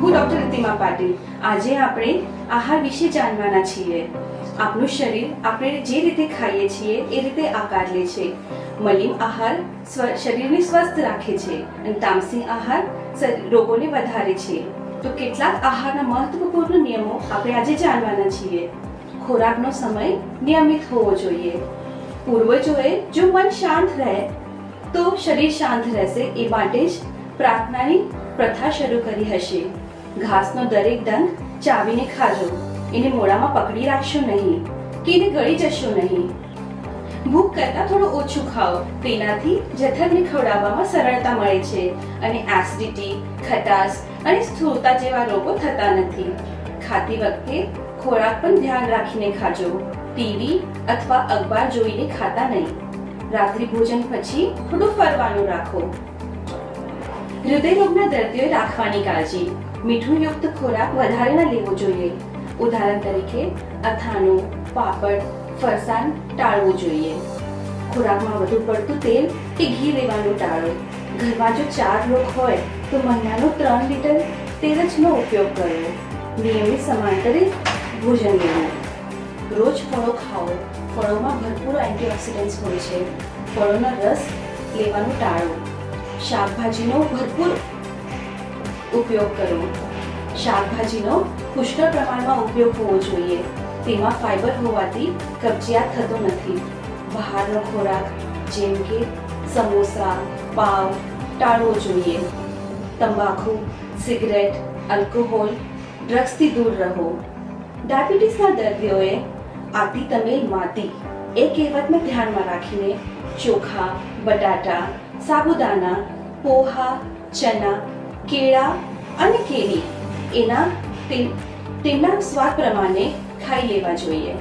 હું ડોક્ટર રીતિમા પાટીલ. આજે આપણે આહાર વિશે જાણવાના છીએ. આપણું શરીર આપણે જે રીતે ખાઈએ છીએ એ રીતે આકાર લે છે. મલિન આહાર શરીરને સ્વસ્થ રાખે છે અને તામસી આહાર રોગોને વધારે છે. તો કેટલાક આહારના મહત્વપૂર્ણ નિયમો આપણે આજે જાણવાના છીએ. ખોરાકનો સમય નિયમિત હોવો જોઈએ. પૂર્વજોએ જો મન શાંત રહે તો શરીર શાંત રહેશે, એ માટે જ પ્રાર્થનાની પ્રથા શરૂ કરી હશે. ઘાસનો દરેક ડંખ ચાવીને ખાજો. એને મોઢામાં પકડી રાખશો નહીં કે એને ગળી જશો નહીં. ભૂખ કરતાં થોડું ઓછું ખાઓ. તેનાથી જઠરને ખવડાવવામાં સરળતા મળે છે અને એસિડિટી, ખટાશ અને સ્થૂળતા જેવા રોગો થતા નથી. ખાતી વખતે ખોરાક પણ ધ્યાન રાખીને ખાજો. ટીવી અથવા અખબાર જોઈને ખાતા નહીં. રાત્રિ ભોજન પછી થોડું ફરવાનું રાખો. હૃદય રોગના દર્દીઓએ રાખવાની કાળજી. મીઠું યુક્ત ખોરાક વધારે ન લેવો જોઈએ. ઉદાહરણ તરીકે અથાણું, પાપડ, ફરસાણ ટાળવું જોઈએ. ખોરાકમાં વધુ પડતું તેલ કે ઘી લેવાનું ટાળો. ઘરમાં જો 4 લોક હોય તો મહિનાનો 3 લીટર તેલ જનો ઉપયોગ કરવો. નિયમિત સમાંતરે ભોજન લેવું. રોજ ફળો ખાઓ. ફળોમાં ભરપૂર એન્ટીઓક્સિડન્ટ્સ હોય છે. ફળોનો રસ લેવાનું ટાળો. શાકભાજીનો ભરપૂર ઉપયોગ કરવો. શાકભાજીનો પુષ્કળ પ્રમાણમાં ઉપયોગ હોવો જોઈએ. તેમાં ફાઈબર હોવાથી કબજિયાત થતો નથી. બહારનો ખોરાક જેમ કે સમોસા, પાવ ટાળવો જોઈએ. તંબાકુ, સિગરેટ, આલ્કોહોલ, ડ્રગ્સથી દૂર રહો. ડાયાબિટીસના દર્દીઓએ આતી તમેલ માતી એ કહેવતને ધ્યાનમાં રાખીને ચોખા, બટાટા, સાબુદાણા, પોહા, ચના, કેળા અને કેરી તેમના સ્વાદ પ્રમાણે ખાઈ લેવા જોઈએ.